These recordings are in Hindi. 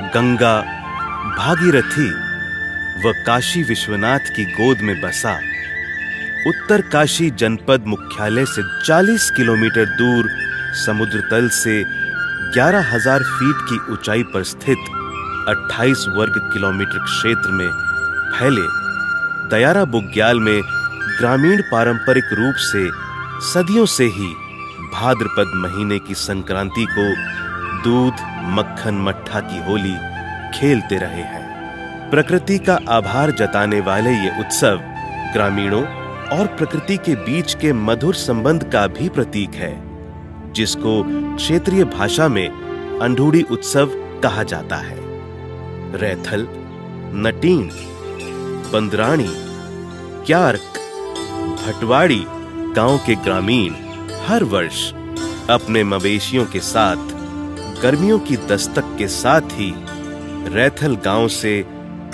गंगा, भागीरथी व काशी विश्वनाथ की गोद में बसा उत्तर काशी जनपद मुख्यालय से 40 किलोमीटर दूर समुद्र तल से 11,000 फीट की ऊंचाई पर स्थित 28 वर्ग किलोमीटर क्षेत्र में फैले दयारा बुग्याल में ग्रामीण पारंपरिक रूप से सदियों से ही भाद्रपद महीने की संक्रांति को दूध, मक्खन, मट्ठा की होली खेलते रहे हैं। प्रकृति का आभार जताने वाले ये उत्सव ग्रामीणों और प्रकृति के बीच के मधुर संबंध का भी प्रतीक है, जिसको क्षेत्रीय भाषा में अंधूड़ी उत्सव कहा जाता है। रैथल, नटीन, बंदराणी, क्यार्क, भटवाड़ी गांव के ग्रामीण हर वर्ष अपने मवेशियों के साथ गर्मियों की दस्तक के साथ ही रैथल गांव से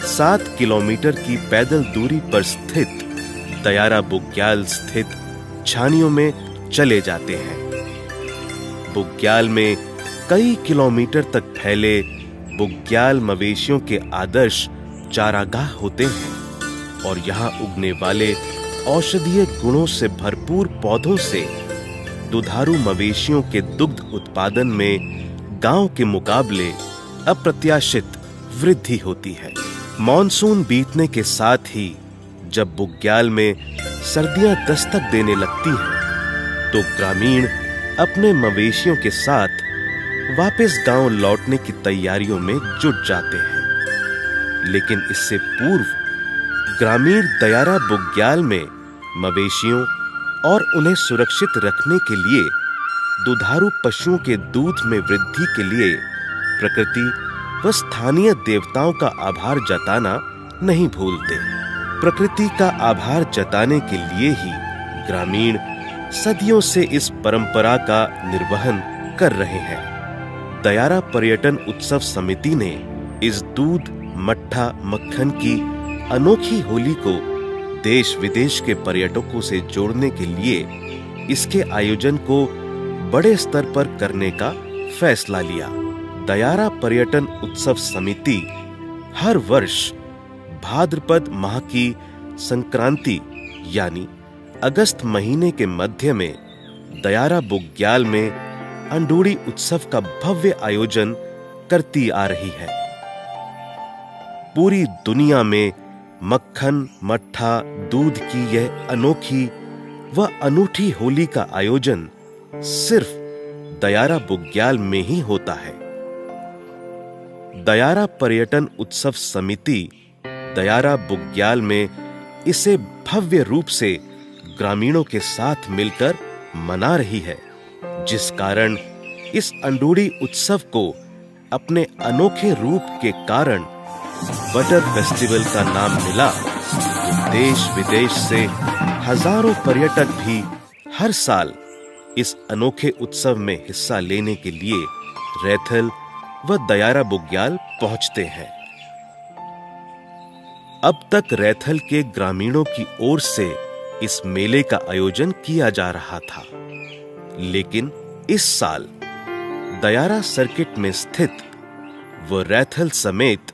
7 किलोमीटर की पैदल दूरी पर स्थित दयारा बुग्याल स्थित छानियों में चले जाते हैं। बुग्याल में कई किलोमीटर तक फैले बुग्याल मवेशियों के आदर्श चारागाह होते हैं और यहाँ उगने वाले औषधीय गुणों से भरपूर पौधों से दुधारू मवेशियों के दुग्ध उत्पादन में गांव के मुकाबले अप्रत्याशित वृद्धि होती है। मॉनसून बीतने के साथ ही जब बुग्याल में सर्दियां दस्तक देने लगती हैं, तो ग्रामीण अपने मवेशियों के साथ वापस गांव लौटने की तैयारियों में जुट जाते हैं। लेकिन इससे पूर्व ग्रामीण दयारा बुग्याल में मवेशियों और उन्हें सुरक्षित रखने के लिए दुधारू पशुओं के दूध में वृद्धि के लिए प्रकृति व स्थानीय देवताओं का आभार जताना नहीं भूलते। प्रकृति का आभार जताने के लिए ही ग्रामीण सदियों से इस परंपरा का निर्वहन कर रहे हैं। दयारा पर्यटन उत्सव समिति ने इस दूध, मट्ठा, मक्खन की अनोखी होली को देश विदेश के पर्यटकों से जोड़ने के लिए इसके आयोजन को बड़े स्तर पर करने का फैसला लिया। दयारा पर्यटन उत्सव समिति हर वर्ष भाद्रपद माह की संक्रांति यानी अगस्त महीने के मध्य में दयारा बुग्याल में अंधूड़ी उत्सव का भव्य आयोजन करती आ रही है। पूरी दुनिया में मक्खन, मट्ठा, दूध की यह अनोखी व अनूठी होली का आयोजन सिर्फ दयारा बुग्याल में ही होता है। दयारा पर्यटन उत्सव समिति दयारा बुग्याल में इसे भव्य रूप से ग्रामीणों के साथ मिलकर मना रही है, जिस कारण इस अंधूड़ी उत्सव को अपने अनोखे रूप के कारण बटर फेस्टिवल का नाम मिला। देश विदेश से हजारों पर्यटक भी हर साल इस अनोखे उत्सव में हिस्सा लेने के लिए रैथल व दयारा बुग्याल पहुंचते हैं। अब तक रैथल के ग्रामीणों की ओर से इस मेले का आयोजन किया जा रहा था, लेकिन इस साल दयारा सर्किट में स्थित व रैथल समेत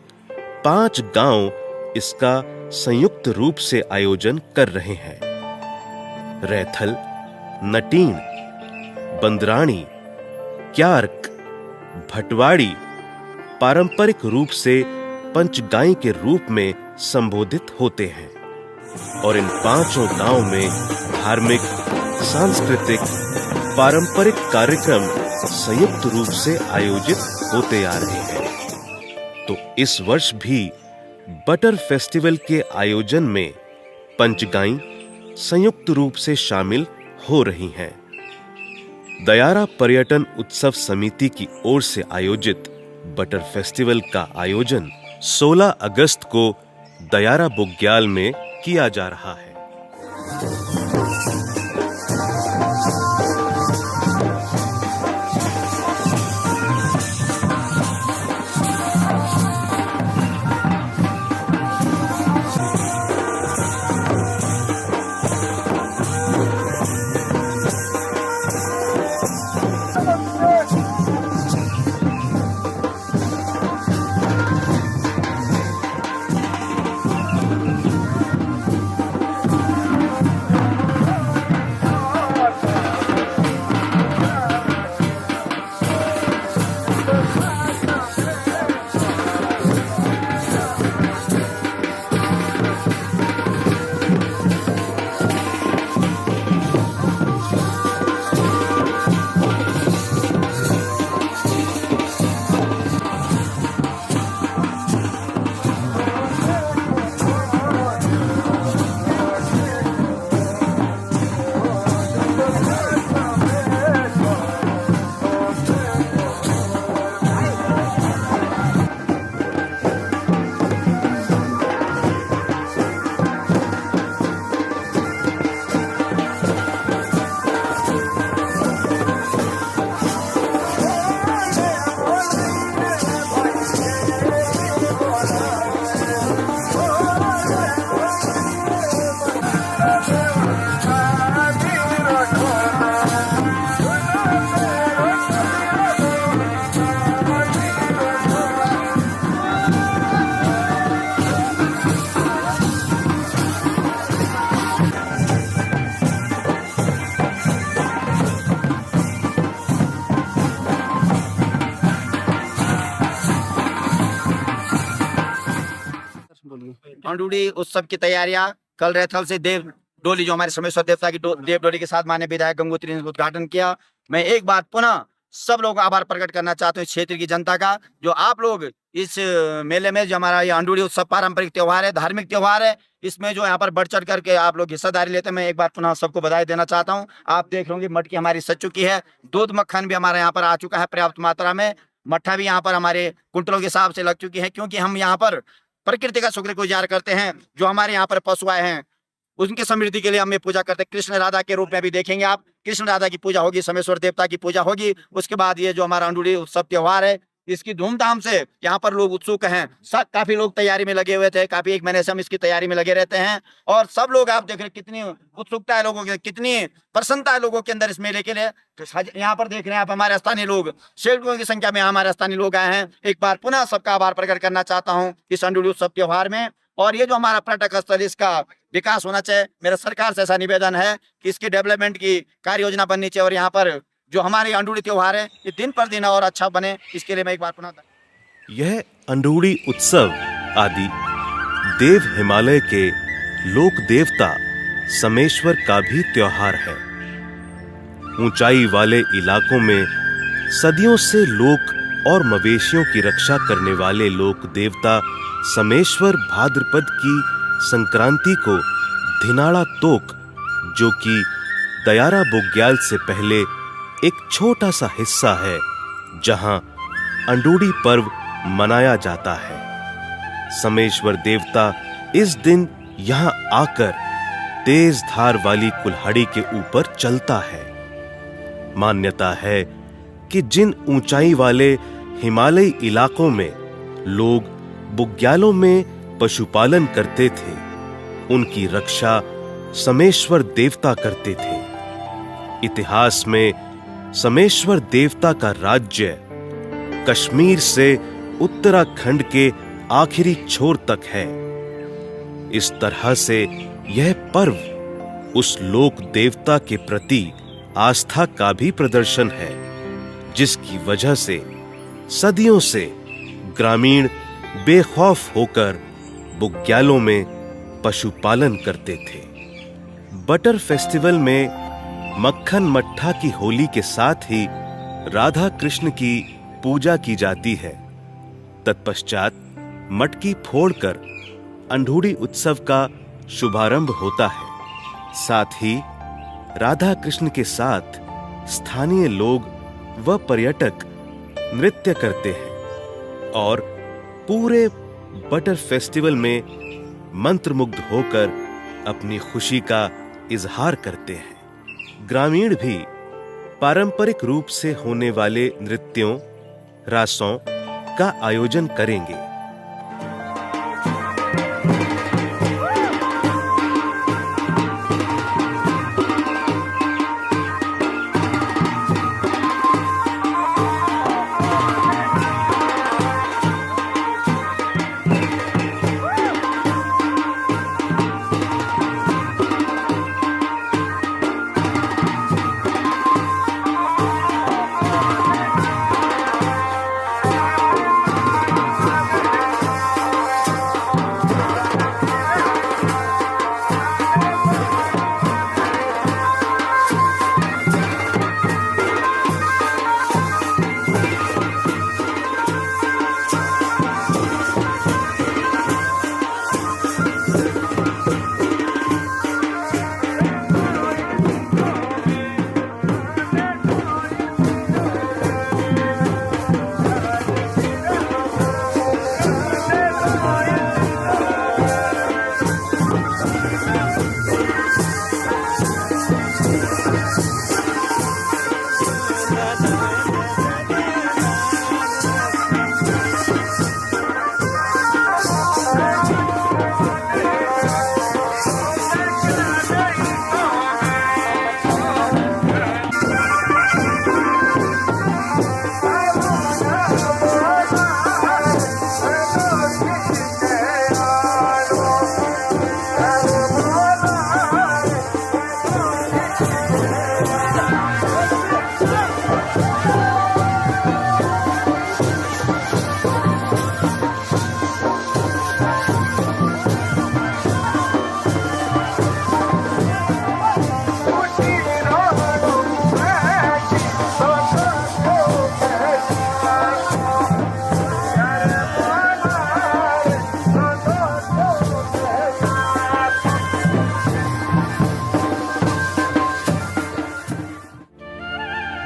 5 गांव इसका संयुक्त रूप से आयोजन कर रहे हैं। रैथल, नटीन, बंदराणी, क्यार्क, भटवाड़ी पारंपरिक रूप से पंचगाई के रूप में संबोधित होते हैं और इन 5 गांव में धार्मिक, सांस्कृतिक, पारंपरिक कार्यक्रम संयुक्त रूप से आयोजित होते आ रहे हैं। तो इस वर्ष भी बटर फेस्टिवल के आयोजन में पंचगाई संयुक्त रूप से शामिल हो रही हैं। दयारा पर्यटन उत्सव समिति की ओर से आयोजित बटर फेस्टिवल का आयोजन 16 अगस्त को दयारा बुग्याल में किया जा रहा है। अंडूडी उत्सव की तैयारियां कल रैथल से देव डोली, जो हमारे सोमेश्वर देवता की देव डोली के साथ माननीय विधायक गंगोत्री ने उद्घाटन किया। मैं एक बार पुनः सब लोगों का आभार प्रकट करना चाहता हूँ, इस क्षेत्र की जनता का, जो आप लोग इस मेले में, जो हमारा ये अंडूडी उत्सव पारंपरिक त्योहार है, धार्मिक त्योहार है, इसमें जो यहाँ पर बढ़ चढ़ करके आप लोग हिस्सेदारी लेते हैं। मैं एक बार पुनः सबको बधाई देना चाहता हूँ। आप देख रहे होंगे मटकी हमारी सज चुकी है, दूध मक्खन भी हमारे यहाँ पर आ चुका है पर्याप्त मात्रा में, मट्ठा भी यहाँ पर हमारे कुंटलों के हिसाब से लग चुकी है, क्योंकि हम यहाँ पर प्रकृति का शुक्रगुजार करते हैं। जो हमारे यहाँ पर पशु आए हैं उनकी समृद्धि के लिए हम ये पूजा करते हैं। कृष्ण राधा के रूप में भी देखेंगे आप, कृष्ण राधा की पूजा होगी, सोमेश्वर देवता की पूजा होगी। उसके बाद ये जो हमारा अंडूडी उत्सव त्योहार है, इसकी धूमधाम से यहाँ पर लोग उत्सुक हैं। सब काफी लोग तैयारी में लगे हुए थे, काफी एक महीने से हम इसकी तैयारी में लगे रहते हैं। और सब लोग आप देख रहे हैं कितनी उत्सुकता है लोगों की, कितनी प्रसन्नता है लोगों के अंदर इस मेले के लिए। यहाँ पर देख रहे हैं आप हमारे स्थानीय लोग, सैकड़ों की संख्या में हमारे स्थानीय लोग आए हैं। एक बार पुनः सबका आभार प्रकट करना चाहता हूँ इस अंडूडी उत्सव त्योहार में। और ये जो हमारा पर्यटक स्थल, इसका विकास होना चाहिए। मेरा सरकार से ऐसा निवेदन है कि इसकी डेवलपमेंट की कार्य योजना बननी चाहिए, और यहाँ पर जो हमारे अंडूडी त्योहार है ये दिन पर दिन और अच्छा बने, इसके लिए मैं एक बार पुनः। यह अंडूडी उत्सव आदि देव हिमालय के लोक देवता समेश्वर का भी त्योहार है। ऊंचाई वाले इलाकों में सदियों से लोक और मवेशियों की रक्षा करने वाले लोक देवता समेश्वर भाद्रपद की संक्रांति को धिनाड़ा तोक, जो कि दयारा बुग्याल से पहले एक छोटा सा हिस्सा है जहां अंडूडी पर्व मनाया जाता है। समेश्वर देवता इस दिन यहां आकर तेज धार वाली कुल्हाड़ी के ऊपर चलता है। मान्यता है कि जिन ऊंचाई वाले हिमालयी इलाकों में लोग बुग्यालों में पशुपालन करते थे, उनकी रक्षा समेश्वर देवता करते थे। इतिहास में समेश्वर देवता का राज्य कश्मीर से उत्तराखंड के आखिरी छोर तक है। इस तरह से यह पर्व उस लोक देवता के प्रति आस्था का भी प्रदर्शन है, जिसकी वजह से सदियों से ग्रामीण बेखौफ होकर बुग्यालों में पशुपालन करते थे। बटर फेस्टिवल में मक्खन मट्ठा की होली के साथ ही राधा कृष्ण की पूजा की जाती है। तत्पश्चात मटकी फोड़कर अंडूडी उत्सव का शुभारंभ होता है। साथ ही राधा कृष्ण के साथ स्थानीय लोग व पर्यटक नृत्य करते हैं और पूरे बटर फेस्टिवल में मंत्रमुग्ध होकर अपनी खुशी का इजहार करते हैं। ग्रामीण भी पारंपरिक रूप से होने वाले नृत्यों, रासों का आयोजन करेंगे।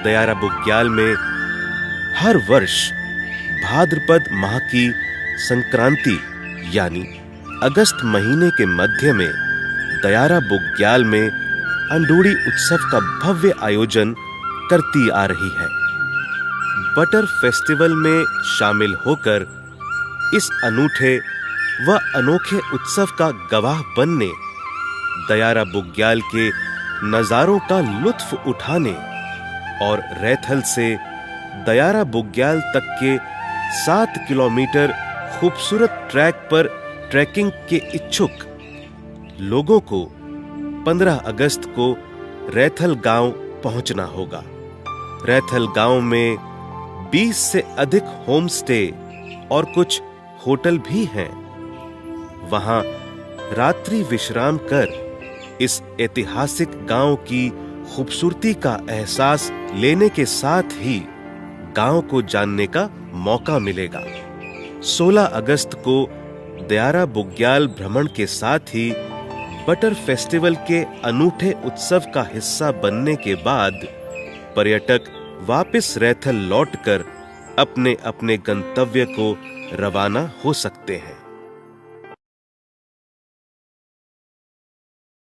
दयारा बुग्याल में हर वर्ष भाद्रपद माह की संक्रांति यानी अगस्त महीने के मध्य में दयारा बुग्याल में अंडोड़ी उत्सव का भव्य आयोजन करती आ रही है। बटर फेस्टिवल में शामिल होकर इस अनूठे व अनोखे उत्सव का गवाह बनने, दयारा बुग्याल के नजारों का लुत्फ उठाने और रैथल से दयारा बुग्याल तक के 7 किलोमीटर खूबसूरत ट्रैक पर ट्रैकिंग के इच्छुक लोगों को 15 अगस्त को रैथल गांव पहुंचना होगा। रैथल गांव में 20 से अधिक होम स्टे और कुछ होटल भी हैं। वहां रात्रि विश्राम कर इस ऐतिहासिक गांव की खूबसूरती का एहसास लेने के साथ ही गांव को जानने का मौका मिलेगा। 16 अगस्त को दयारा बुग्याल भ्रमण के साथ ही बटर फेस्टिवल के अनूठे उत्सव का हिस्सा बनने के बाद पर्यटक वापस रैथल लौटकर अपने अपने गंतव्य को रवाना हो सकते हैं।